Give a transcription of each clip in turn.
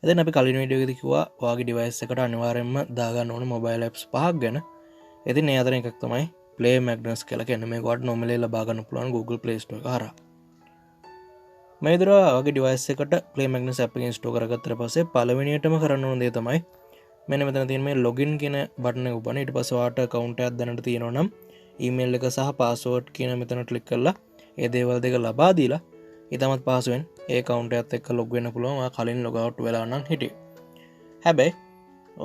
ඉතින් අපි කලින් වීඩියෝ එකේදී කිව්වා ඔයාගේ device එකට අනිවාර්යයෙන්ම දාගන්න ඕන mobile apps පහක් ගැන. ඉතින් ඒ අතරින් එකක් තමයි Play Magnus කියලා කියන්නේ. මේක ඔයාලට normally ලබා ගන්න පුළුවන් Google Play Store එක හරහා. මේ විදිහට ඔයාගේ device එකට Play Magnus app එක install කරගත්තට පස්සේ පළවෙනියටම කරන්න ඕන දේ තමයි මෙන්න මෙතන තියෙන මේ login කියන බටන් එක උපන්න. ඊට පස්සේ ඔයාට account එකක් දැනට තියෙනවා නම් email එක සහ password කියන මෙතන click කරලා ඒ දේවල් දෙක ලබා දීලා ඊටමත් පහසුවෙන් ඒ account එකත් එක්ක log වෙන්න පුළුවන්. ඔයා කලින් log out වෙලා නම් හිටියේ. හැබැයි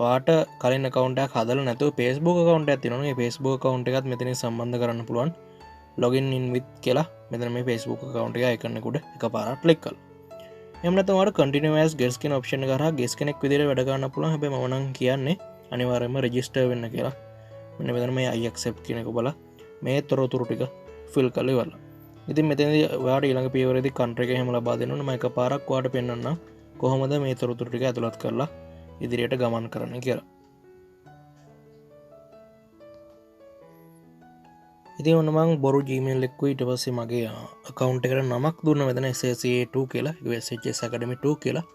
ඔයාට කලින් account එකක් හදලා නැතුව Facebook account එකක් තියෙනවා නම් ඒ Facebook account එකත් මෙතනින් සම්බන්ධ කරන්න පුළුවන්. login in with කියලා මෙතන මේ Facebook account එක icon එක උඩ එකපාරට click කරලා. එහෙම නැත්නම් ඔයාලට continue as guest කියන option එක හරහා guest කෙනෙක් විදිහට වැඩ ගන්න පුළුවන්. හැබැයි මම නම් කියන්නේ අනිවාර්යයෙන්ම register වෙන්න කියලා. මෙන්න මෙතන මේ I accept කියන එක බලලා මේ තොරතුරු ටික fill කරලා ඉවරලා. ඉතින් මෙතනදී ඔයාට ඊළඟ පියවරේදී country එක එහෙම ලබා දෙන්න ඕනේ. මම එකපාරක් ඔයාට පෙන්නන්නම් කොහොමද මේ තොරතුරු ටික ඇතුළත් කරලා ඉදිරියට ගමන් කරන්න කියලා. ඉතින් ඔන්න මම බොරු Gmail එකකුයි ඊට පස්සේ මගේ account එකට නමක් දුන්නා මෙතන SSA2 කියලා. ඒක SHS Academy 2 කියලා.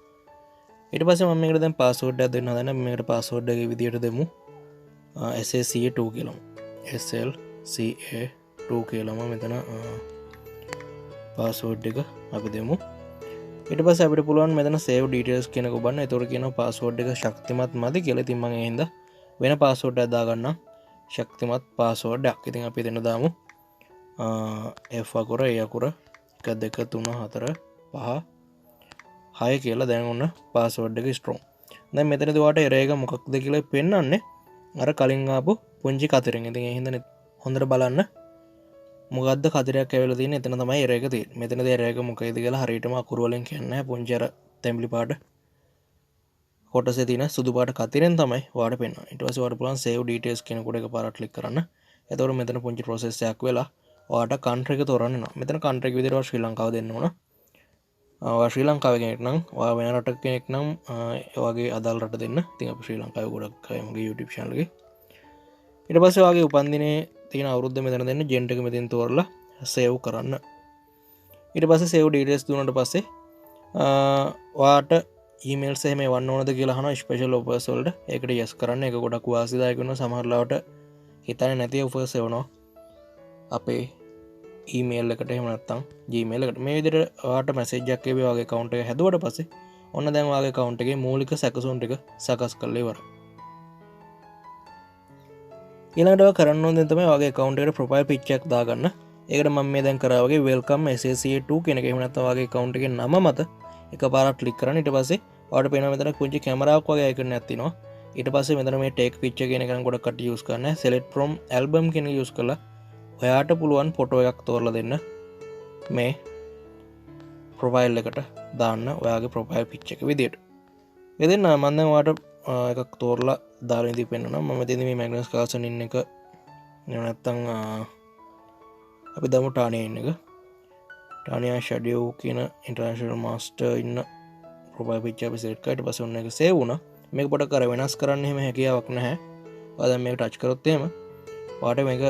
ඊට පස්සේ මම මේකට දැන් password එකක් දෙන්න හදනවා. මේකට password එක විදියට දෙමු. SSA2 කියලා. SLCA2 කියලාම මෙතන password එක අපි දෙමු. ඊට පස්සේ අපිට පුළුවන් මෙතන save details කියන එක ඔබන්න. ඒතකොට කියනවා password එක ශක්තිමත් මදි කියලා. ඉතින් මම ඒ හින්දා වෙන password එකක් දාගන්නම්. ශක්තිමත් password එකක්. ඉතින් අපි එතන දාමු F අකුර A අකුර 1 2 3 4 5 6 කියලා. දැන් ඔන්න password එක strong. දැන් මෙතනදී ඔයාලට error එක මොකක්ද කියලා පෙන්නන්නේ අර කලින් ආපු පුංචි කතරෙන්. ඉතින් ඒ හින්දා හොඳට බලන්න මොකද්ද කතරයක් ඇවිල්ලා තියෙන්නේ. එතන තමයි error එක තියෙන්නේ. මෙතනදී error එක මොකයිද කියලා හරියටම අකුරු වලින් කියන්නේ නැහැ. පුංචි අර තැඹිලි පාට කොටසේ තියෙන සුදු පාට කතරෙන් තමයි ඔයාලට පෙන්වන්නේ. ඊට පස්සේ ඔයාලට පුළුවන් save details කියන කොට එකපාරට click කරන්න. එතකොට මෙතන පුංචි process එකක් වෙලා ඔයාලට country එක තෝරන්න වෙනවා. මෙතන country එක විදිහට ඔයා ශ්‍රී ලංකාව දෙන්න ඕන. ඔයා ශ්‍රී ලංකාවේ කෙනෙක් නම් ඔයා වෙන රටක කෙනෙක් නම් ඔයාගේ අදාළ රට දෙන්න. ඉතින් අපි ශ්‍රී ලංකාවේ ගොඩක් අය මගේ YouTube channel එකේ. ඊට පස්සේ ඔයාගේ උපන්දිනේ තියෙන අවුරුද්ද මෙතන දෙන්න. gender එක මෙතෙන් තෝරලා save කරන්න. ඊට පස්සේ save details දුන්නාට පස්සේ ඔයාට ඊමේල්ස් එහෙම එවන්න ඕනද කියලා අහනවා ස්පෙෂල් ඔෆර්ස් වලට. ඒකට yes කරන්න. ඒක ගොඩක් වාසිදායක වෙනවා. සමහර ලාවට හිතන්නේ නැති ඔෆර්ස් එවනවා අපේ ඊමේල් එකට එහෙම නැත්නම් Gmail එකට. මේ විදිහට ඔයාට මැසේජ් එකක් එවි ඔයාගේ account එක හැදුවට පස්සේ ඔන්න දැන් ඔයාගේ account එකේ මූලික සැකසුම් ටික සකස් කරලා ඉවරයි. ඊළඟට ඔයා කරන්න ඕන දේ තමයි ඔයාගේ account එකට profile picture එකක් දාගන්න. ඒකට මම මේ දැන් කරා වගේ welcome SSA2 කියන එක එහෙම නැත්නම් ඔයාගේ account එකේ නම මත එකපාරක් ක්ලික් කරන්න. ඊට පස්සේ ඔයාලට පේනවා මෙතන පුංචි කැමරාවක් වගේ icon එකක් තියෙනවා. ඊට පස්සේ මෙතන මේ take picture කියන එක නම් ගොඩක් කට්ටිය use කරන්නේ. select from album කියන එක use කරලා ඔයාට පුළුවන් ෆොටෝ එකක් තෝරලා දෙන්න මේ ප්‍රොෆයිල් එකට දාන්න ඔයාගේ ප්‍රොෆයිල් පික්චර් එක විදියට. ඉතින් මම දැන් ඔයාලට එකක් තෝරලා දාලා ඉඳි පෙන්නනවා. මම ඉතින් මේ Magnus Carlson ඉන්න එක නැත්තම් අපි දාමු ටානියා ඉන්න එක. ටානියා ෂැඩියෝ කියන ඉන්ටර්නැෂනල් මාස්ටර් ඉන්න ප්‍රොෆයිල් පික්චර් අපි select කරලා ඊට පස්සේ ඔන්න එක save වුණා. මේක පොඩක් අර වෙනස් කරන්න එහෙම හැකියාවක් නැහැ. ඔයා දැන් මේක ටච් කරොත් එහෙම ඔයාට මේක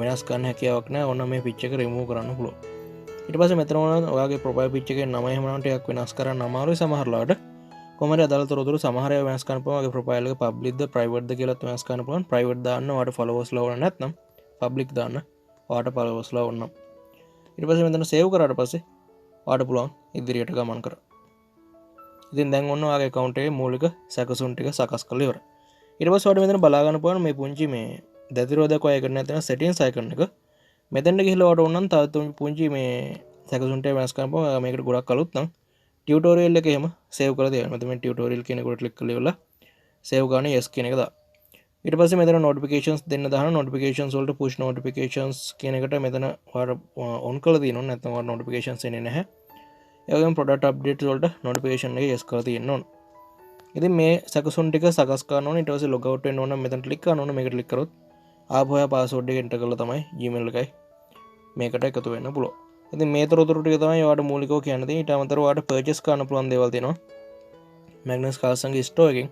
වෙනස් කරන්න හැකියාවක් නැහැ. ඔන්න මේ පිච් එක remove කරන්න පුළුවන්. ඊට පස්සේ මෙතන ඔයාගේ ප්‍රොෆයිල් පිච් එකේ නම එහෙම නම් ටිකක් වෙනස් කරන්න අමාරුයි සමහරලාට. කොහමද අදාළ තොරතුරු සමහර ඒවා වෙනස් කරන්න පුළුවන්. ඔයාගේ ප්‍රොෆයිල් එක public ද private ද කියලාත් වෙනස් කරන්න පුළුවන්. private දාන්න ඔයාට followers ලා ඕන නැත්නම් public දාන්න ඔයාට followers ලා ඕන. ඊට පස්සේ මෙතන save කරාට පස්සේ ඔයාට පුළුවන් ඉදිරියට ගමන් කරන්න. ඉතින් දැන් ඔන්න ඔයාගේ account එකේ මූලික සැකසුම් ටික සකස් කරලා ඉවරයි. ඊට පස්සේ ඔයාලට මෙතන බලා ගන්න පුළුවන් මේ පුංචි මේ දැතිරෝධක icon එක නැත්නම් settings icon එක. මෙතෙන්ට ගිහලා ඔයාලට ඕන නම් තව පුංචි මේ සැකසුම් ටික වෙනස් කරන්න පුළුවන්. මේකට ගොඩක් අලුත් නම් ටියුටෝරියල් එක එහෙම save කරලා තියන්න. මෙතන මේ ටියුටෝරියල් කියන එකට click කරලා ඉවරලා save ගන්න yes කියන එක දාන්න. ඊට පස්සේ මෙතන notifications දෙන්න දාන notifications වලට push notifications කියන එකට මෙතන ඔයාලට on කරලා තියෙනවා. නැත්නම් ඔයාලට notifications එන්නේ නැහැ. ඒ වගේම product updates වලට notification එක yes කරලා තියෙන්න ඕන. ඉතින් මේ සැකසුම් ටික සකස් කරන්න ඕනේ. ඊට පස්සේ log out වෙන්න ඕන නම් මෙතන click කරන්න ඕනේ. මේකට click කරොත් ආපහු ඔයා password එක enter කරලා තමයි Gmail එකයි මේකට එකතු වෙන්න පුළුවන්. ඉතින් මේ තොරතුරු ටික තමයි ඔයාලට මූලිකව කියන්න තියෙන්නේ. ඊට අමතරව ඔයාලට purchase කරන්න පුළුවන් දේවල් තියෙනවා Magnus Carlson ගේ store එකෙන්.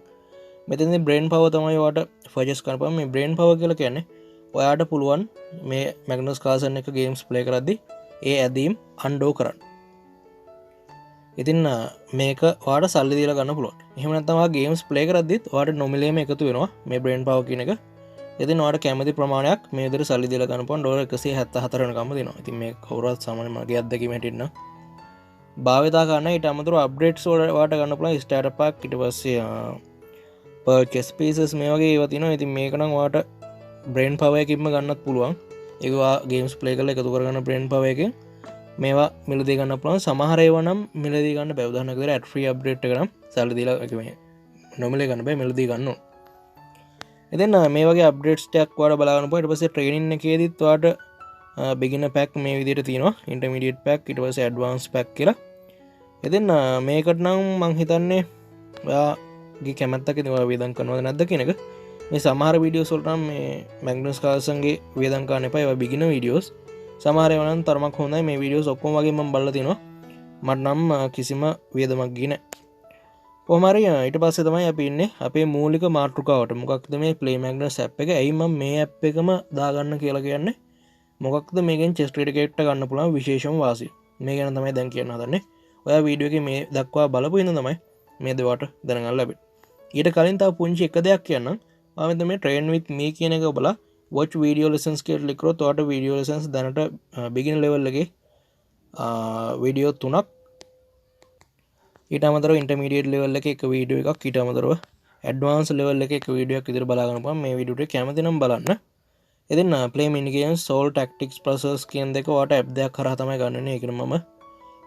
මෙතනදී brain power තමයි ඔයාලට purchase කරන්න පුළුවන්. මේ brain power කියලා කියන්නේ ඔයාලට පුළුවන් මේ Magnus Carlson එක games play කරද්දී ඒ ඇදීම් undo කරන්න. ඉතින් මේක වාට සල්ලි දීලා ගන්න පුළුවන්. එහෙම නැත්නම් ඔයා ගේම්ස් ප්ලේ කරද්දිත් ඔයාට නොමිලේම එකතු වෙනවා මේ බ්‍රේන් පවර් කියන එක. ඉතින් ඔයාට කැමති ප්‍රමාණයක් මේ විදිහට සල්ලි දීලා ගන්න පුළුවන් $174 වෙනකම්ම දෙනවා. ඉතින් මේක කවුරුත් සාමාන්‍ය මගේ අත්දැකීම හැටියට නම් භාවිතා කරන්න. ඊට අමතරව අප්ඩේට්ස් වලට ගන්න පුළුවන් ස්ටාර්ටර් පැක්, ඊට පස්සේ පර්චේස් පීසස් මේ වගේ ඒවා තියෙනවා. ඉතින් මේක නම් ඔයාට බ්‍රේන් පවර් එකකින්ම ගන්නත් පුළුවන්. ඒක ඔයා ගේම්ස් ප්ලේ කරලා එකතු කරගන්න බ්‍රේන් පවර් එකෙන් මේවා මිලදී ගන්න පුළුවන්. සමහර ඒවා නම් මිලදී ගන්න බෑ. උදාහරණයක් විදිහට ඇඩ් ෆ්‍රී අප්ඩේට් එක නම් සල්ලි දීලා නොමිලේ ගන්න බෑ, මිලදී ගන්න ඕන. ඉතින් මේ වගේ අප්ඩේට්ස් ටිකක් ඔයාලා බලා ගන්න පුළුවන්. ඊට පස්සේ ට්‍රේනින් එකේදීත් ඔයාට බිගිනර් පැක් මේ විදිහට තියෙනවා. ඉන්ටර්මීඩියට් පැක්, ඊට පස්සේ ඇඩ්වාන්ස් පැක් කියලා. ඉතින් මේකට නම් මං හිතන්නේ ඔයාගේ කැමැත්තක් ඉතින් ඔයා වේදම් කරනවද නැද්ද කියන එක. මේ සමහර වීඩියෝස් වලට නම් මේ මැග්නස් කාල්සන්ගේ වේදම් කරන්න එපා. ඒවා බිගිනර් වීඩියෝස්. සමහර ඒවා නම් තරමක් හොඳයි. මේ වීඩියෝස් ඔක්කොම වගේ මම බලලා තිනවා. මට නම් කිසිම වේදමක් ගියේ නැහැ. කොහොම හරි ඊට පස්සේ තමයි අපි ඉන්නේ අපේ මූලික මාතෘකාවට. මොකක්ද මේ ප්ලේ මැග්නස් ඇප් එක? ඇයි මම මේ ඇප් එකම දාගන්න කියලා කියන්නේ? මොකක්ද මේකෙන් චෙස් ටිකට් ගන්න පුළුවන් විශේෂම වාසිය? මේ ගැන තමයි දැන් කියන්න හදන්නේ. ඔයා වීඩියෝ එකේ මේ දක්වා බලපු ඉන්න තමයි මේ දෙවට දැනගන්න ලැබෙන්නේ. ඊට කලින් තව පුංචි එක දෙයක් කියන්නම්. මම මේ train with me කියන එක ඔබලා watch video lessons කියලා ක්ලික් කරොත් ඔයාලට video lessons දැනට beginner level එකේ වීඩියෝ 3ක්, ඊට අමතරව intermediate level එකේ එක වීඩියෝ එකක්, ඊට අමතරව advanced level එකේ එක වීඩියෝ එකක් විතර බලා ගන්න පුළුවන්. මේ වීඩියෝ එක කැමති නම් බලන්න. ඉතින් play mini games soul tactics puzzles කියන දෙක ඔයාලට app දෙකක් කරා තමයි ගන්නනේ. ඒකට මම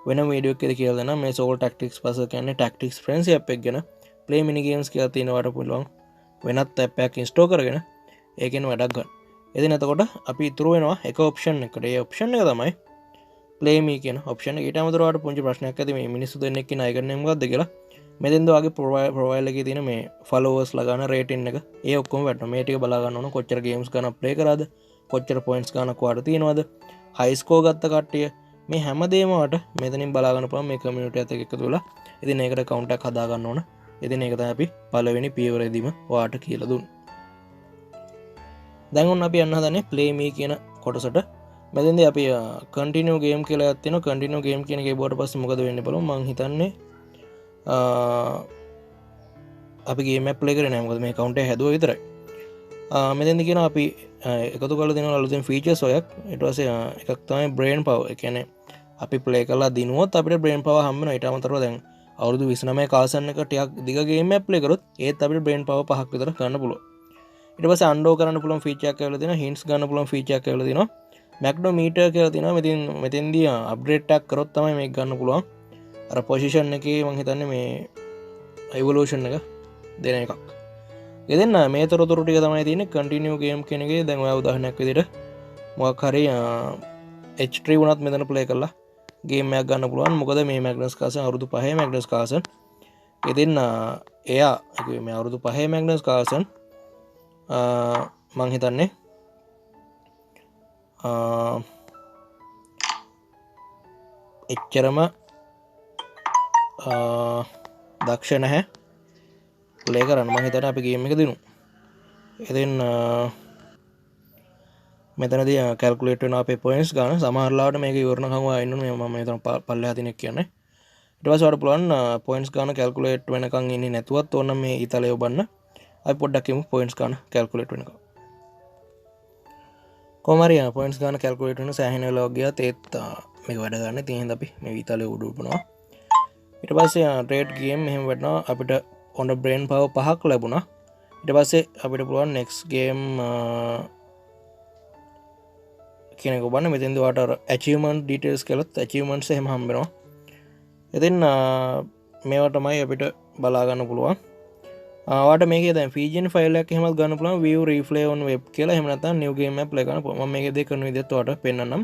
වෙනම වීඩියෝ එකකදී කියලා දෙනවා. මේ soul tactics puzzle කියන්නේ tactics frenzy app එක ගැන. play mini games කියලා තියෙනවට පුළුවන් වෙනත් app එකක් install කරගෙන ඒකෙන් වැඩක් ගන්න. ඉතින් එතකොට අපි ඉතුරු වෙනවා එක option එකකට. ඒ option එක තමයි play me කියන option එක. ඊට අමතරව ඔයාලට පුංචි ප්‍රශ්නයක් ඇති මේ මිනිස්සු දෙන්නෙක් කියන අය කරන්නේ මොකද්ද කියලා. මෙතෙන්ද ඔයාගේ profile එකේ තියෙන මේ followers ලා ගන්න rating එක ඒ ඔක්කොම වැටෙනවා. මේ ටික බලා ගන්න ඕන. කොච්චර games ගන්න play කරාද, කොච්චර points ගන්නක් ඔයාලට තියෙනවද, high score ගත්ත කට්ටිය, මේ හැමදේම ඔයාලට මෙතනින් බලා ගන්න පුළුවන් මේ community එකත් එක්ක එකතු වෙලා. ඉතින් ඒකට account එකක් හදා ගන්න ඕන. ඉතින් ඒක තමයි අපි පළවෙනි පියවරේදීම ඔයාලට කියලා දුන්නේ. දැන් ඔන්න අපි යන්න හදන්නේ play me කියන කොටසට. මෙතෙන්දී අපි continue game කියලා එකක් තියෙනවා. continue game කියන එක ඉබුවට පස්සේ මොකද වෙන්නේ බලමු. මම හිතන්නේ අපි ගේම් එකක් ප්ලේ කරේ නැහැ. මොකද මේ account එක හැදුවා විතරයි. මෙතෙන්දී කියනවා අපි එකතු කරලා දෙනවා අලුතෙන් features ඔයක්. ඊට පස්සේ එකක් තමයි brain power. ඒ කියන්නේ අපි ප්ලේ කරලා දිනුවොත් අපිට brain power හම්බ වෙනවා. ඊට අමතරව දැන් අවුරුදු 29 කාසන් එක ටිකක් දිග ගේම් එකක් ප්ලේ කරොත් ඒත් අපිට brain power 5ක් විතර ගන්න පුළුවන්. ඊට පස්සේ undo කරන්න පුළුවන් feature එකක් කියලා දෙනවා. hints ගන්න පුළුවන් feature එකක් කියලා දෙනවා. magnometer කියලා දෙනවා. මෙතෙන්දී upgrade එකක් කරොත් තමයි මේක ගන්න පුළුවන්. අර position එකේ මම හිතන්නේ මේ evolution එක දෙන එකක්. ඉතින් මේ තොරතුරු ටික තමයි තියෙන්නේ continue game කියන එකේ. දැන් ඔයා උදාහරණයක් විදිහට මොකක් හරි H3 වුණත් මෙතන play කරලා ගේම් එකක් ගන්න පුළුවන්. මොකද මේ Magnus Carlsen අවුරුදු 5 Magnus Carlsen. ඉතින් එයා මේ අවුරුදු 5 Magnus Carlsen මං හිතන්නේ එච්චරම දක්ෂ නැහැ ප්ලේ කරන්න. මං හිතන්නේ අපි ගේම් එක දිනු. ඉතින් මෙතනදී කැල්කුලේට් වෙනවා අපේ පොයින්ට්ස් ගන්න. සමහර ලාවට මේක ඉවරනකම් ඔයා ඉන්න ඕනේ. මම මෙතන පල්ලෙහා දිනෙක කියන්නේ. ඊට පස්සේ ඔයාලට පුළුවන් පොයින්ට්ස් ගන්න කැල්කුලේට් වෙනකන් ඉන්නේ නැතුවත් ඕන මේ ඊතලයේ ඔබන්න. අපි පොඩ්ඩක් කියමු පොයින්ට්ස් ගන්න කැල්කුලේට් වෙනකම්. කොහොම හරි පොයින්ට්ස් ගන්න කැල්කුලේට් වෙන සෑහෙන වෙලාවක් ගියත් ඒත් මේක වැඩ ගන්න. ඉතින් එහෙනම් අපි මේ ඊතලයේ උඩ උපනවා. ඊට පස්සේ ට්‍රේඩ් ගේම් එහෙම වටනවා. අපිට ඔන්න බ්‍රේන් පවර් 5ක් ලැබුණා. ඊට පස්සේ අපිට පුළුවන් next game කියන එක බලන්න. මෙතෙන්දී ඔයාලට achievement details කියලාත් achievements එහෙම හම්බ වෙනවා. ඉතින් මේවා තමයි අපිට බලා ගන්න පුළුවන්. ඔයාලට මේකේ දැන් Fijian file එකක් එහෙමත් ගන්න පුළුවන් view replay on web කියලා. එහෙම නැත්නම් new game එක play කරන්න පුළුවන්. මම මේකේ දෙක කරන විදිහත් ඔයාලට පෙන්නන්නම්.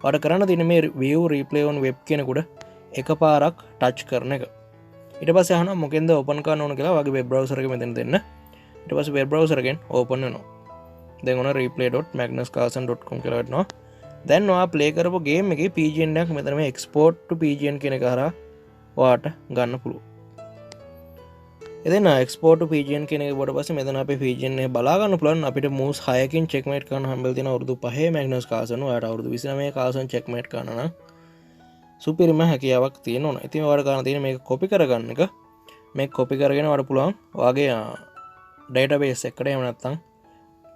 ඔයාලට කරන්න තියෙන්නේ මේ view replay on web කියන කුඩ එකපාරක් touch කරන එක. ඊට පස්සේ අහනවා මොකෙන්ද open කරන්න ඕන කියලා. වගේ web browser එක මෙතන දෙන්න. ඊට පස්සේ web browser එකෙන් open වෙනවා. දැන් ඔන්න replay.magnuscarlsen.com කියලා වටනවා. දැන් ඔයා play කරපු game එකේ pgn එකක් මෙතන මේ export to pgn කියන එක හරහා ඔයාට ගන්න පුළුවන්. ඉතින් export to pgn කියන එක ඊට පස්සේ මෙතන අපේ pgn එක බලා ගන්න පුළුවන්. අපිට moves 6කින් checkmate කරන්න හම්බෙලා තියෙන අවුරුදු 5 Magnus Carlsen. ඔයාට අවුරුදු 29 Carlsen checkmate කරන්න නම් සුපිරිම හැකියාවක් තියෙනවා. ඉතින් ඔයාලට ගන්න තියෙන මේක කොපි කරගන්න එක. මේක කොපි කරගෙන ඔයාලට පුළුවන් ඔයාගේ database එකකට එහෙම නැත්නම්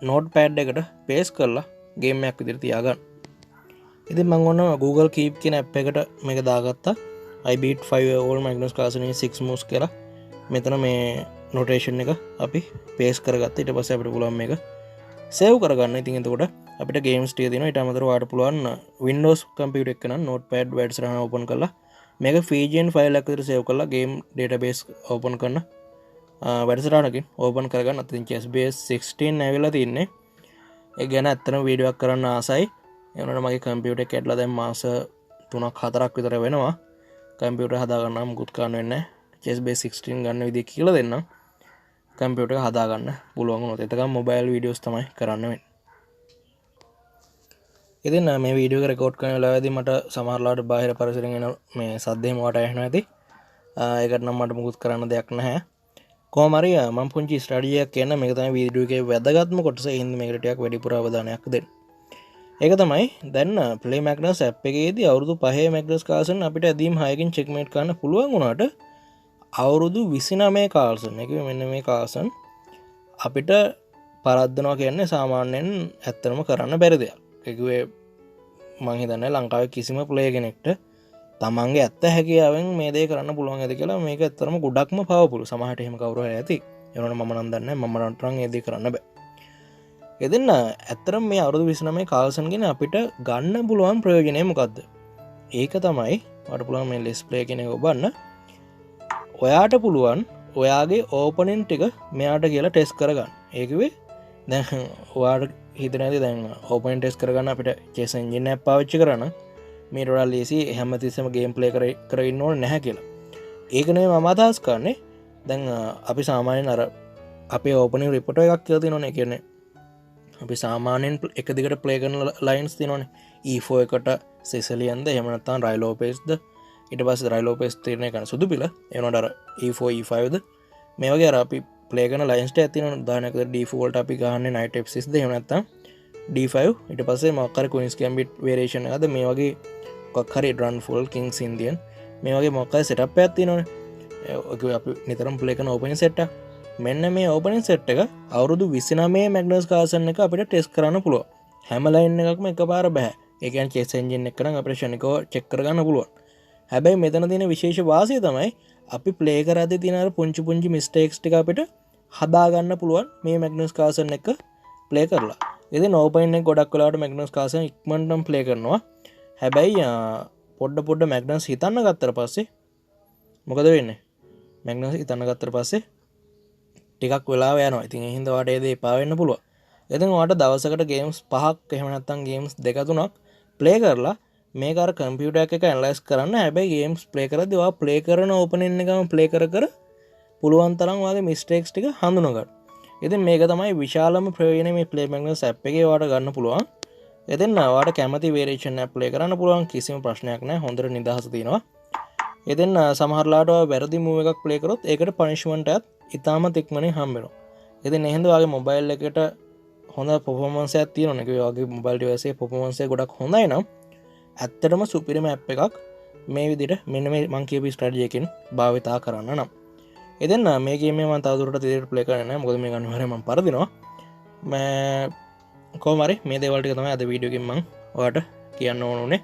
notepad එකට paste කරලා game එකක් විදිහට තියාගන්න. ඉතින් මම ඔන්න Google Keep කියන app එකට මේක දාගත්තා. I beat 5 all Magnus Carlsen in 6 moves කියලා. මෙතන මේ notation එක අපි paste කරගත්තා. ඊට පස්සේ අපිට පුළුවන් මේක save කරගන්න. ඉතින් එතකොට අපිට games ටික තියෙනවා. ඊට අමතරව ඔයාලට පුළුවන් Windows computer එක නම් notepad වැඩසටහන open කරලා මේක FGN file එකක් විදිහට save කරලා game database open කරන වැඩසටහනකින් open කරගන්න. අතින් chess base 16 ඇවිල්ලා තින්නේ. ඒ ගැන ඇත්තටම වීඩියෝ එකක් කරන්න ආසයි. ඒ වුණාට මගේ කම්පියුටර් එක කැඩලා දැන් මාස 3ක් 4ක් විතර වෙනවා. කම්පියුටර් හදාගන්න මුකුත් කරන්න වෙන්නේ නැහැ. chess base 16 ගන්න විදිහ කියලා දෙන්නම්. කම්පියුටර් එක හදාගන්න පුළුවන් වුණොත් එතකම් මොබයිල් වීඩියෝස් තමයි කරන්න වෙන්නේ. ඉතින් මේ වීඩියෝ එක රෙකෝඩ් කරන වෙලාවේදී මට සමහරලාට බාහිර පරිසරයෙන් එන මේ සද්ද එහෙම වට ඇහෙනවා ඇති. ඒකට නම් මට මුකුත් කරන්න දෙයක් නැහැ. කොහොම හරි මම පුංචි ස්ටඩි එකක් කියන්න. මේක තමයි වීඩියෝ එකේ වැදගත්ම කොටස. ඒ හින්දා මේකට ටිකක් වැඩිපුර අවධානයක් දෙන්න. ඒක තමයි දැන් Play Magnus app එකේදී අවුරුදු 5 Magnus Carlsen අපිට ඇදීම් 6කින් checkmate කරන්න පුළුවන් වුණාට අවුරුදු 29 Carlsen එක මෙන්න මේ Carlsen අපිට පරද්දනවා කියන්නේ සාමාන්‍යයෙන් ඇත්තටම කරන්න බැරි දෙයක්. ඒකුවේ මම හිතන්නේ ලංකාවේ කිසිම ප්ලේ කෙනෙක්ට තමන්ගේ ඇත්ත හැකියාවෙන් මේ දේ කරන්න පුළුවන් ඇති කියලා. මේක ඇත්තටම ගොඩක්ම පවර්ෆුල්. සමහරට එහෙම කවුරු හරි ඇති. ඒ වුණාට මම නම් දන්නේ නැහැ. මම නම් ඒ දේ කරන්න බෑ. එදෙන්න ඇත්තටම මේ අවුරුදු 29 Carlsen ගෙන අපිට ගන්න පුළුවන් ප්‍රයෝජනය මොකද්ද? ඒක තමයි ඔයාලට පුළුවන් මේ list play කියන එක ඔබන්න. ඔයාට පුළුවන් ඔයාගේ ඕපනින් ටික මෙයාට කියලා ටෙස්ට් කරගන්න. ඒ කිව්වේ දැන් ඔයාට හිතනවාද දැන් ඕපනින් ටෙස්ට් කරගන්න අපිට chess engine app පාවිච්චි කරන්න මේ වඩා ලේසි හැමතිස්සෙම ගේම් ප්ලේ කරගෙන ඉන්න ඕනේ නැහැ කියලා. ඒක නෙමෙයි මම අදහස් කරන්නේ. දැන් අපි සාමාන්‍යයෙන් අර අපේ ඕපනින් රිපෝට් එකක් කියලා තියෙනවනේ. ඒ කියන්නේ අපි සාමාන්‍යයෙන් එක දිගට ප්ලේ කරන ලයින්ස් තියෙනවනේ. E4 එකට සිසිලියන්ද එහෙම නැත්නම් රයිලෝපේස්ද ඊට පස්සේ රයිලෝපේස් තීරණය කරන සුදු පිළ ඒ වුණාට අර E4 E5ද මේ වගේ අර අපි ප්ලේ කරන ලයින්ස් ටික තියෙනවනේ. උදාහරණයකට D4 වලට අපි ගහන්නේ knight f6ද එහෙම නැත්නම් D5 ඊට පස්සේ මොකක් හරි queen's gambit variation එකද මේ වගේ මොකක් හරි run full kings indian මේ වගේ මොකක් හරි setup එකක් තියෙනවනේ. ඒක අපි නිතරම ප්ලේ කරන opening set එක. මෙන්න මේ opening set එක අවුරුදු 29 Magnus Carlsen එක අපිට ටෙස්ට් කරන්න පුළුවන්. හැම ලයින් එකක්ම එකපාර බෑ. ඒ කියන්නේ chess engine එක නම් අපිට ෂණිකව චෙක් කරගන්න පුළුවන්. හැබැයි මෙතන තියෙන විශේෂ වාසිය තමයි අපි ප්ලේ කරද්දී තියෙන අර පුංචි mistakes ටික අපිට හදා ගන්න පුළුවන් මේ Magnus Carlsen එක ප්ලේ කරලා. ඉතින් opening එක ගොඩක් වෙලාවට Magnus Carlsen ඉක්මනටම ප්ලේ කරනවා. හැබැයි පොඩ Magnus හිතන්න ගත්තට පස්සේ මොකද වෙන්නේ? Magnus හිතන්න ගත්තට පස්සේ ටිකක් වෙලාව යනවා. ඉතින් ඒ හින්දා ඔයාලට ඒ දේ එපා වෙන්න පුළුවන්. ඉතින් ඔයාලට දවසකට ගේම්ස් 5ක් එහෙම නැත්නම් ගේම්ස් 2-3ක් ප්ලේ කරලා මේක අර කම්පියුටර් එක ඇනලයිස් කරන්න. හැබැයි ගේම්ස් ප්ලේ කරද්දී ඔයා ප්ලේ කරන ඕපනින් එකම ප්ලේ කර පුළුවන් තරම් ඔයාගේ මිස්ටේක්ස් ටික හඳුනා ගන්න. ඉතින් මේක තමයි විශාලම ප්‍රයෝජනය මේ Play Magnus app එකේ ඔයාලට ගන්න පුළුවන්. ඉතින් ඔයාලට කැමති variation app ප්ලේ කරන්න පුළුවන්. කිසිම ප්‍රශ්නයක් නැහැ. හොඳට නිදහස තියෙනවා. ඉතින් සමහරලාට ඔයා වැරදි move එකක් ප්ලේ කරොත් ඒකට punishment එකත් ඉතාමත් ඉක්මනින් හම්බ වෙනවා. ඉතින් එහෙනම් ඔයාගේ මොබයිල් එකට හොඳ performance එකක් තියෙනවනේ. ඒ ඔයාගේ මොබයිල් device එකේ performance එක ගොඩක් හොඳයි නම් ඇත්තටම සුපිරිම app එකක් මේ විදිහට මෙන්න මේ මම කියපු strategy එකෙන් භාවිතා කරන්න නම්. ඉතින් මේ ගේම් එක මම තවදුරටත් ඉදිරියට ප්ලේ කරන්නේ නැහැ. මොකද මේක අනිවාර්යයෙන් මම පරදිනවා. කොහොම හරි මේ දේවල් ටික තමයි අද වීඩියෝ එකෙන් මම ඔයාලට කියන්න ඕන උනේ.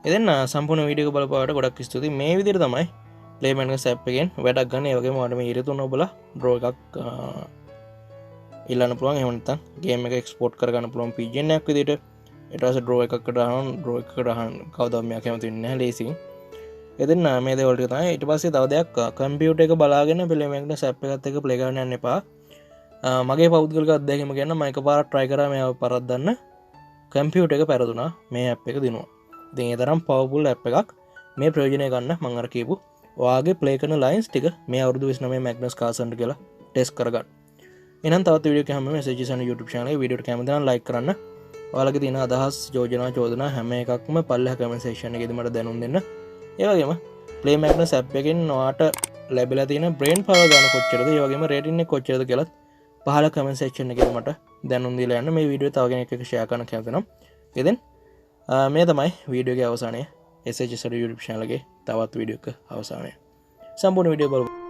ඉතින් සම්පූර්ණ වීඩියෝ එක බලපුවාට ගොඩක් ස්තුතියි. මේ විදිහට තමයි Play Magnus app එකෙන් වැඩක් ගන්න. ඒ වගේම ඔයාලට මේ ඉරිතුන ඔබලා draw එකක් ඉල්ලන්න පුළුවන්. එහෙම නැත්නම් ගේම් එක එක්ස්පෝර්ට් කරගන්න පුළුවන් PGN එකක් විදිහට. ඊට පස්සේ draw එකකට දාන්න කවදාවත් මෙයා කැමති වෙන්නේ නැහැ ලේසියෙන්. ඉතින් මේ දේවල් ටික තමයි. ඊට පස්සේ තව දෙයක් කම්පියුටර් එක බලාගෙන Play Magnus app එකත් එක්ක ප්ලේ කරන්න යන්න එපා. මගේ පෞද්ගලික අත්දැකීම කියන්න මම එකපාරක් try කරා මේව පරද්දන්න. කම්පියුටර් එක පෙරදුනා. මේ app එක දිනුවා. ඉතින් ඒ තරම් powerful app එකක්. මේ ප්‍රයෝජනය ගන්න මම අර කියපු ඔයාගේ ප්ලේ කරන ලයින්ස් ටික මේ අවුරුදු 29 Magnus Carlsen කියලා ටෙස්ට් කරගන්න. එහෙනම් තවත් වීඩියෝ එකක් හැම messages යන YouTube channel එකේ වීඩියෝට කැමති නම් like කරන්න. ඔයාලගේ තියෙන අදහස්, යෝජනා, චෝදනා හැම එකක්ම පල්ලෙහා comment section එකේදී මට දැනුම් දෙන්න. ඒ වගේම Play Magnus app එකෙන් ඔයාට ලැබිලා තියෙන brain power ගන්න කොච්චරද, ඒ වගේම rating එක කොච්චරද කියලා පහළ comment section එකේ මට දැනුම් දීලා යන්න. මේ වීඩියෝ තව කෙනෙක් එක්ක share කරන්න කැමති නම්. ඉතින් මේ තමයි වීඩියෝ එකේ අවසානය. SHSR YouTube channel එකේ තවත් වීඩියෝ එක අවසානයේ සම්පූර්ණ වීඩියෝ බලමු.